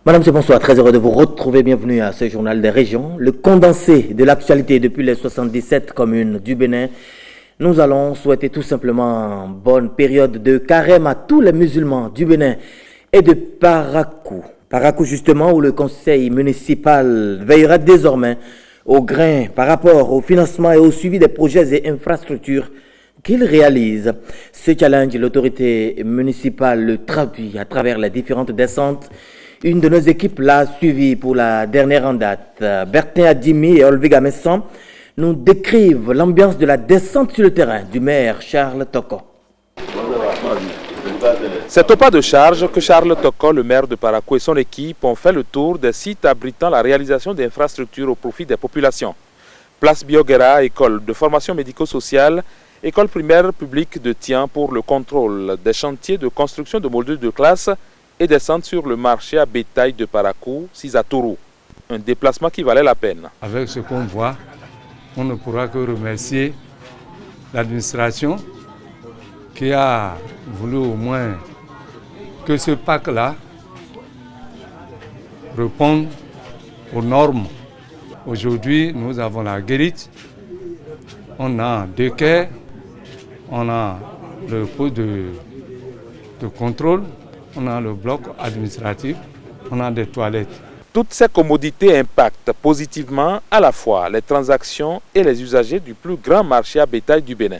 Madame, bonsoir, très heureux de vous retrouver. Bienvenue à ce journal des régions. Le condensé de l'actualité depuis les 77 communes du Bénin. Nous allons souhaiter tout simplement bonne période de carême à tous les musulmans du Bénin et de Parakou. Parakou justement où le conseil municipal veillera désormais au grain par rapport au financement et au suivi des projets et infrastructures qu'il réalise. Ce challenge, l'autorité municipale le traduit à travers les différentes descentes. Une de nos équipes l'a suivi pour la dernière en date. Bertin Adimi et Olvega Messon nous décrivent l'ambiance de la descente sur le terrain du maire Charles Toko. C'est au pas de charge que Charles Toko, le maire de Parakou et son équipe ont fait le tour des sites abritant la réalisation d'infrastructures au profit des populations. Place Bioguera, école de formation médico-sociale, école primaire publique de Tian pour le contrôle des chantiers de construction de modules de classe et descendre sur le marché à bétail de Parakou, Sisatourou. Un déplacement qui valait la peine. Avec ce qu'on voit, on ne pourra que remercier l'administration qui a voulu au moins que ce parc-là réponde aux normes. Aujourd'hui, nous avons la guérite, on a 2 quais, on a le poste de contrôle, on a le bloc administratif, on a des toilettes. Toutes ces commodités impactent positivement à la fois les transactions et les usagers du plus grand marché à bétail du Bénin.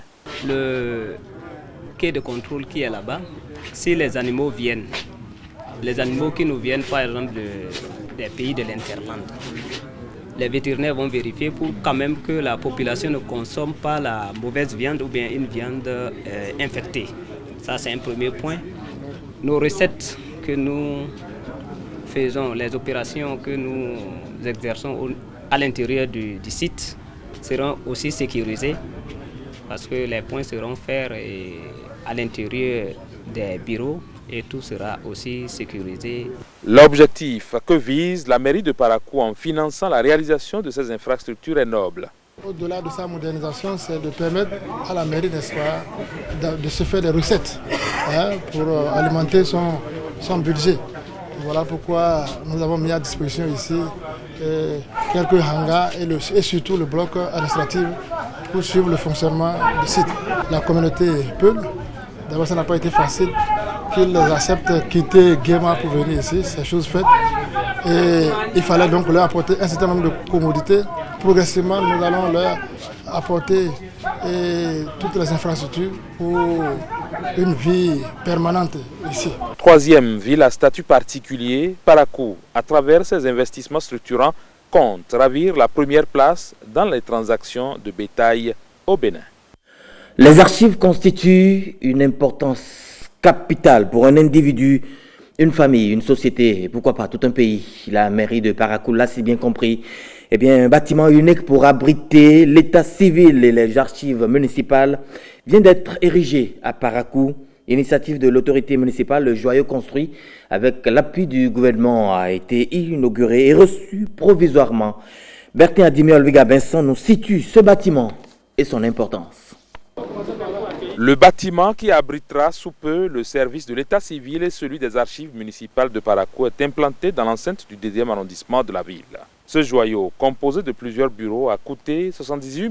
Le quai de contrôle qui est là-bas, si les animaux viennent, les animaux qui nous viennent par exemple des pays de l'Interland, les vétérinaires vont vérifier pour quand même que la population ne consomme pas la mauvaise viande ou bien une viande infectée. Ça c'est un premier point. Nos recettes que nous faisons, les opérations que nous exerçons à l'intérieur du site seront aussi sécurisées parce que les points seront faits à l'intérieur des bureaux et tout sera aussi sécurisé. L'objectif que vise la mairie de Parakou en finançant la réalisation de ces infrastructures est noble. Au-delà de sa modernisation, c'est de permettre à la mairie, n'est-ce pas, de se faire des recettes pour alimenter son budget. Voilà pourquoi nous avons mis à disposition ici quelques hangars et surtout le bloc administratif pour suivre le fonctionnement du site. La communauté Peul, d'abord ça n'a pas été facile qu'ils acceptent quitter Guéma pour venir ici, c'est chose faite. Et il fallait donc leur apporter un certain nombre de commodités. Progressivement, nous allons leur apporter toutes les infrastructures pour une vie permanente ici. Troisième ville à statut particulier, Parakou, à travers ses investissements structurants, compte ravir la première place dans les transactions de bétail au Bénin. Les archives constituent une importance capitale pour un individu, une famille, une société, et pourquoi pas tout un pays. La mairie de Parakou l'a si bien compris. Eh bien, un bâtiment unique pour abriter l'état civil et les archives municipales vient d'être érigé à Parakou. Initiative de l'autorité municipale, le joyau construit avec l'appui du gouvernement a été inauguré et reçu provisoirement. Bertin Adimi Olvega Benson nous situe ce bâtiment et son importance. Le bâtiment qui abritera sous peu le service de l'état civil et celui des archives municipales de Parakou est implanté dans l'enceinte du 2e arrondissement de la ville. Ce joyau, composé de plusieurs bureaux, a coûté 78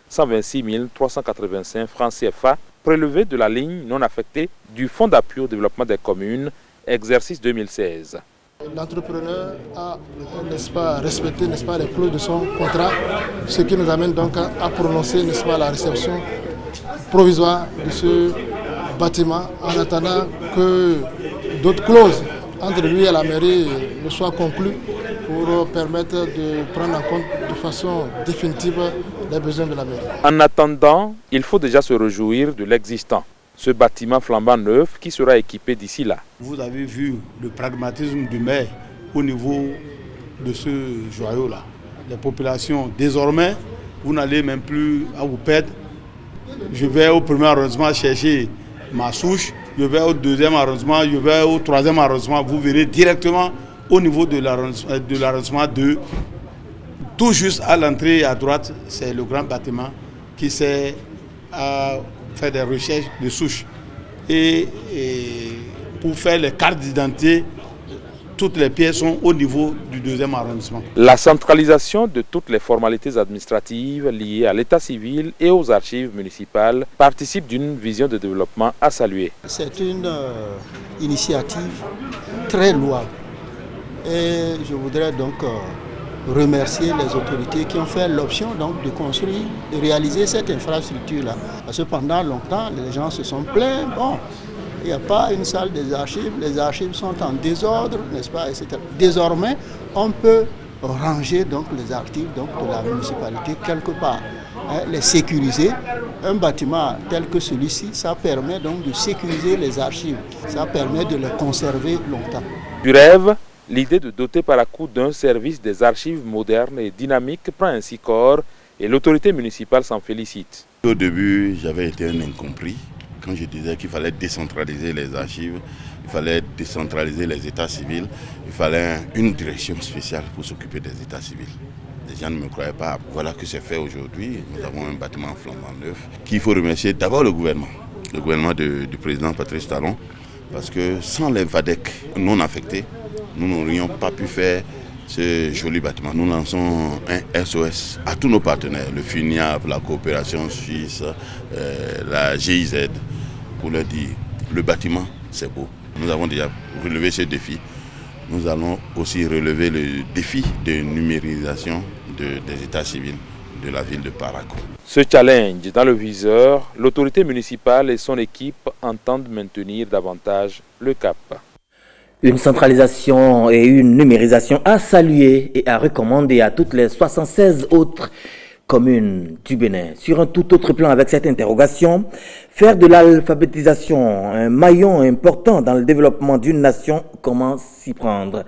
126 385 francs CFA, prélevés de la ligne non affectée du Fonds d'appui au développement des communes, exercice 2016. L'entrepreneur a, n'est-ce pas, respecté, n'est-ce pas, les clauses de son contrat, ce qui nous amène donc à prononcer, n'est-ce pas, la réception provisoire de ce bâtiment en attendant que d'autres clauses entre lui et la mairie ne soient conclues pour permettre de prendre en compte de façon définitive les besoins de la mairie. En attendant, il faut déjà se réjouir de l'existant. Ce bâtiment flambant neuf qui sera équipé d'ici là. Vous avez vu le pragmatisme du maire au niveau de ce joyau-là. Les populations, désormais, vous n'allez même plus à vous perdre. Je vais au premier arrondissement chercher ma souche, je vais au 2e arrondissement, je vais au 3e arrondissement. Vous verrez directement au niveau de l'arrondissement 2, tout juste à l'entrée à droite, c'est le grand bâtiment qui sert à faire des recherches de souches. Et pour faire les cartes d'identité, toutes les pièces sont au niveau du 2e arrondissement. La centralisation de toutes les formalités administratives liées à l'état civil et aux archives municipales participe d'une vision de développement à saluer. C'est une initiative très louable et je voudrais donc remercier les autorités qui ont fait l'option de construire, de réaliser cette infrastructure-là. Parce que pendant longtemps, les gens se sont plaints, bon, il n'y a pas une salle des archives, les archives sont en désordre, n'est-ce pas, etc. Désormais, on peut ranger donc les archives de la municipalité quelque part, les sécuriser. Un bâtiment tel que celui-ci, ça permet donc de sécuriser les archives, ça permet de les conserver longtemps. Du rêve, l'idée de doter Parakou d'un service des archives modernes et dynamiques prend ainsi corps et l'autorité municipale s'en félicite. Au début, j'avais été un incompris quand je disais qu'il fallait décentraliser les archives, il fallait décentraliser les états civils, il fallait une direction spéciale pour s'occuper des états civils. Les gens ne me croyaient pas. Voilà que c'est fait aujourd'hui. Nous avons un bâtiment flambant neuf qu'il faut remercier d'abord le gouvernement du président Patrice Talon, parce que sans les VADEC non affectés, nous n'aurions pas pu faire ce joli bâtiment. Nous lançons un SOS à tous nos partenaires, le FUNIAP, la coopération suisse, la GIZ, pour leur dire le bâtiment c'est beau. Nous avons déjà relevé ce défi. Nous allons aussi relever le défi de numérisation des états civils de la ville de Parakou. Ce challenge dans le viseur, l'autorité municipale et son équipe entendent maintenir davantage le cap. Une centralisation et une numérisation à saluer et à recommander à toutes les 76 autres communes du Bénin. Sur un tout autre plan avec cette interrogation, faire de l'alphabétisation un maillon important dans le développement d'une nation, comment s'y prendre?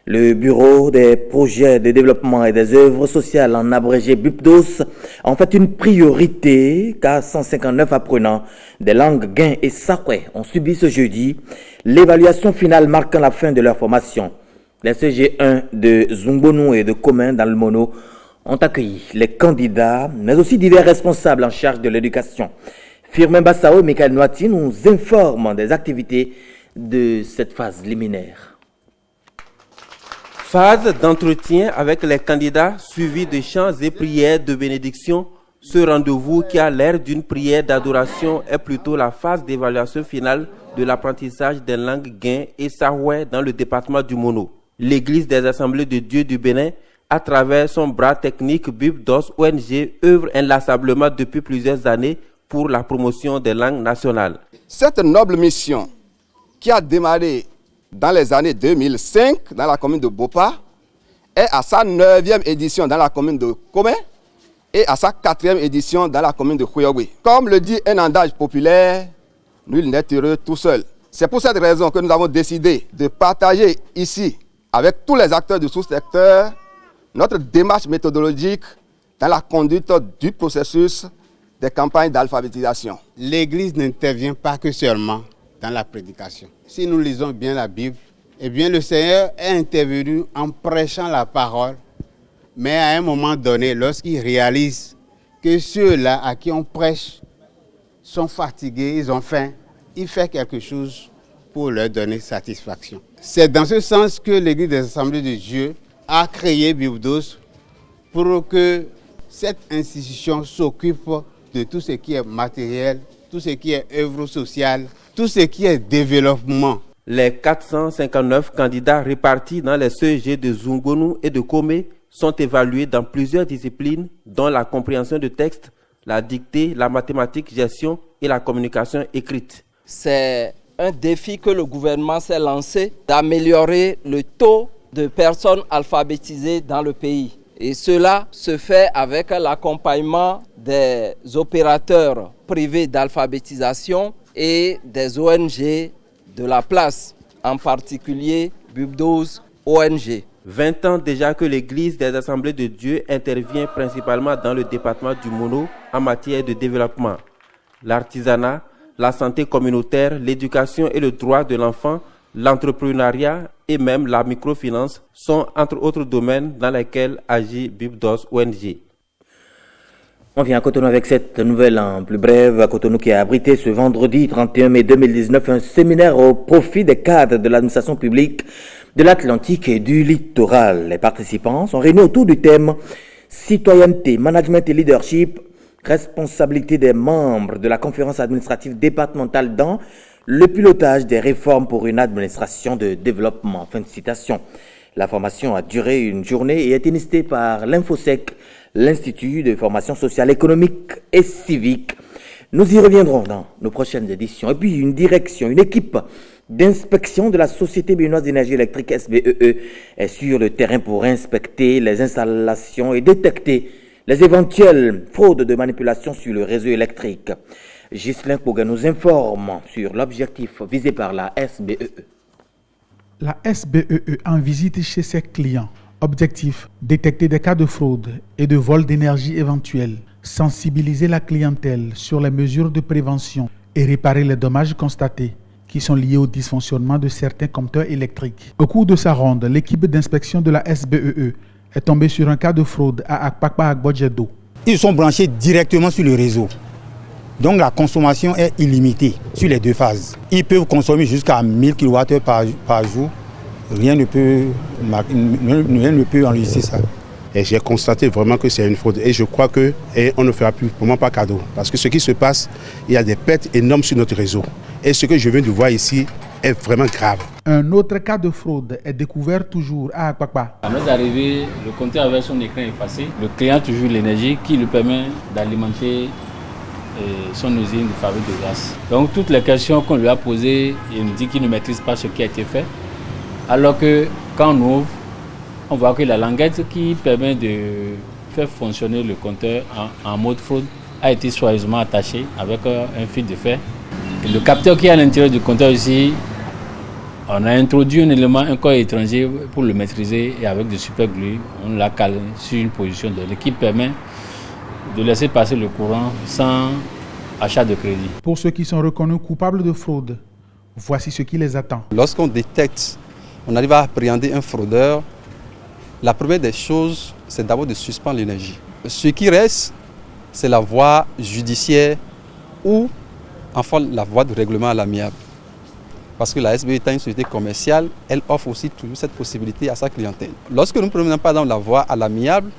Le Bureau des projets de développement et des œuvres sociales, en abrégé BUPDOS, en fait une priorité car 159 apprenants des langues Guin et Sakwe ont subi ce jeudi l'évaluation finale marquant la fin de leur formation. Les CG1 de Zungbonu et de Komen dans le Mono ont accueilli les candidats, mais aussi divers responsables en charge de l'éducation. Firmin Bassao et Michael Noati nous informent des activités de cette phase liminaire. Phase d'entretien avec les candidats suivi de chants et prières de bénédiction. Ce rendez-vous qui a l'air d'une prière d'adoration est plutôt la phase d'évaluation finale de l'apprentissage des langues Guin et Sahoué dans le département du Mono. L'Église des Assemblées de Dieu du Bénin, à travers son bras technique BUPDOS ONG, œuvre inlassablement depuis plusieurs années pour la promotion des langues nationales. Cette noble mission qui a démarré dans les années 2005 dans la commune de Bopa est à sa 9e édition dans la commune de Komen et à sa 4e édition dans la commune de Khouyogoui. Comme le dit un adage populaire, nul n'est heureux tout seul. C'est pour cette raison que nous avons décidé de partager ici avec tous les acteurs du sous-secteur notre démarche méthodologique dans la conduite du processus des campagnes d'alphabétisation. L'Église n'intervient pas que seulement dans la prédication. Si nous lisons bien la Bible, eh bien le Seigneur est intervenu en prêchant la parole, mais à un moment donné, lorsqu'il réalise que ceux-là à qui on prêche sont fatigués, ils ont faim, il fait quelque chose pour leur donner satisfaction. C'est dans ce sens que l'Église des Assemblées de Dieu a créé BUPDOS pour que cette institution s'occupe de tout ce qui est matériel, tout ce qui est œuvre sociale, tout ce qui est développement. Les 459 candidats répartis dans les CEG de Zungbonu et de Kome sont évalués dans plusieurs disciplines, dont la compréhension de texte, la dictée, la mathématique, gestion et la communication écrite. C'est un défi que le gouvernement s'est lancé d'améliorer le taux de personnes alphabétisées dans le pays. Et cela se fait avec l'accompagnement des opérateurs privés d'alphabétisation et des ONG de la place, en particulier BUPDOS ONG. 20 ans déjà que l'Église des Assemblées de Dieu intervient principalement dans le département du Mono en matière de développement. L'artisanat, la santé communautaire, l'éducation et le droit de l'enfant, l'entrepreneuriat et même la microfinance sont entre autres domaines dans lesquels agit BUPDOS ONG. On vient à Cotonou avec cette nouvelle en plus brève. À Cotonou qui a abrité ce vendredi 31 mai 2019 un séminaire au profit des cadres de l'administration publique de l'Atlantique et du littoral. Les participants sont réunis autour du thème citoyenneté, management et leadership, responsabilité des membres de la conférence administrative départementale dans le pilotage des réformes pour une administration de développement. Fin de citation. La formation a duré une journée et est initiée par l'Infosec, l'Institut de formation sociale, économique et civique. Nous y reviendrons dans nos prochaines éditions. Et puis une équipe d'inspection de la Société béninoise d'énergie électrique SBEE est sur le terrain pour inspecter les installations et détecter les éventuelles fraudes de manipulation sur le réseau électrique. Ghislain Pouga nous informe sur l'objectif visé par la SBEE. La SBEE en visite chez ses clients. Objectif, détecter des cas de fraude et de vol d'énergie éventuels, sensibiliser la clientèle sur les mesures de prévention et réparer les dommages constatés qui sont liés au dysfonctionnement de certains compteurs électriques. Au cours de sa ronde, l'équipe d'inspection de la SBEE est tombée sur un cas de fraude à Akpakpa-Agbodjedo. Ils sont branchés directement sur le réseau. Donc la consommation est illimitée sur les deux phases. Ils peuvent consommer jusqu'à 1000 kWh par jour. Rien ne peut enregistrer ça. Et j'ai constaté vraiment que c'est une fraude. Et je crois qu'on ne fera plus vraiment pas cadeau. Parce que ce qui se passe, il y a des pertes énormes sur notre réseau. Et ce que je viens de voir ici est vraiment grave. Un autre cas de fraude est découvert toujours à Akpakpa. À notre arrivée, le compteur avait son écran effacé. Le client a toujours l'énergie qui lui permet d'alimenter son usine de fabrique de gaz. Donc toutes les questions qu'on lui a posées, il nous dit qu'il ne maîtrise pas ce qui a été fait. Alors que quand on ouvre, on voit que la languette qui permet de faire fonctionner le compteur en mode fraude a été soigneusement attachée avec un fil de fer. Et le capteur qui est à l'intérieur du compteur ici, on a introduit un élément, un corps étranger pour le maîtriser et avec du superglue, on l'a calé sur une position de qui permet de laisser passer le courant sans achat de crédit. Pour ceux qui sont reconnus coupables de fraude, voici ce qui les attend. Lorsqu'on détecte, on arrive à appréhender un fraudeur, la première des choses, c'est d'abord de suspendre l'énergie. Ce qui reste, c'est la voie judiciaire ou enfin la voie de règlement à l'amiable. Parce que la SBE étant une société commerciale, elle offre aussi toujours cette possibilité à sa clientèle. Lorsque nous ne prenons pas dans la voie à l'amiable,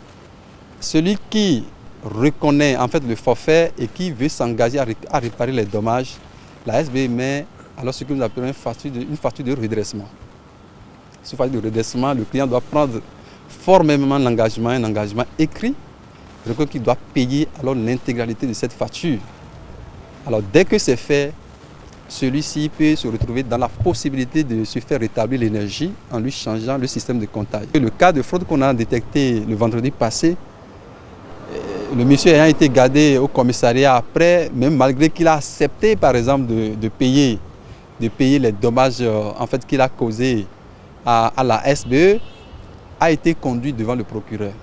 celui qui reconnaît en fait le forfait et qui veut s'engager à réparer les dommages, la SBE met alors ce que nous appelons une facture de redressement. Cette facture de redressement, le client doit prendre formellement l'engagement, un engagement écrit, qu'il doit payer alors l'intégralité de cette facture. Alors dès que c'est fait, celui-ci peut se retrouver dans la possibilité de se faire rétablir l'énergie en lui changeant le système de comptage. Le cas de fraude qu'on a détecté le vendredi passé, le monsieur ayant été gardé au commissariat après, même malgré qu'il a accepté par exemple de payer les dommages en fait, qu'il a causés à la SBE, a été conduit devant le procureur.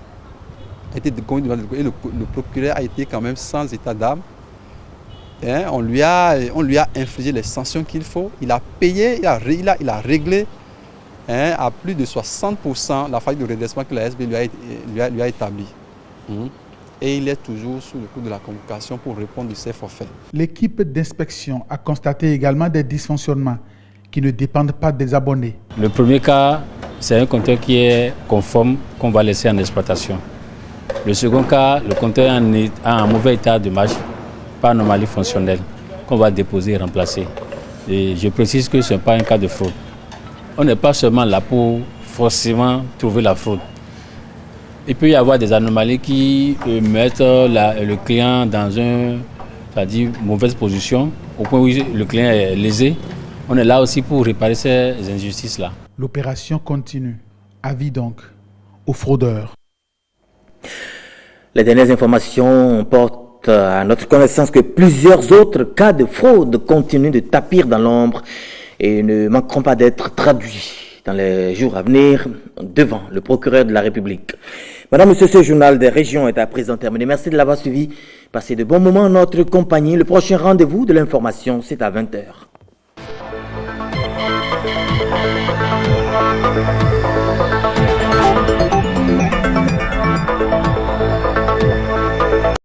Et le procureur a été quand même sans état d'âme. On lui a infligé les sanctions qu'il faut. Il a payé, il a réglé à plus de 60% la facture de redressement que la SBE lui a établie. Et il est toujours sous le coup de la convocation pour répondre de ses forfaits. L'équipe d'inspection a constaté également des dysfonctionnements qui ne dépendent pas des abonnés. Le premier cas, c'est un compteur qui est conforme qu'on va laisser en exploitation. Le second cas, le compteur a un mauvais état de marche, pas anomalie fonctionnelle, qu'on va déposer et remplacer. Et je précise que ce n'est pas un cas de fraude. On n'est pas seulement là pour forcément trouver la fraude. Il peut y avoir des anomalies qui mettent le client dans une mauvaise position, au point où le client est lésé. On est là aussi pour réparer ces injustices-là. L'opération continue. Avis donc aux fraudeurs. Les dernières informations portent à notre connaissance que plusieurs autres cas de fraude continuent de tapir dans l'ombre et ne manqueront pas d'être traduits dans les jours à venir devant le procureur de la République. Madame, Monsieur, ce journal des régions est à présent terminé. Merci de l'avoir suivi. Passez de bons moments en notre compagnie. Le prochain rendez-vous de l'information, c'est à 20h.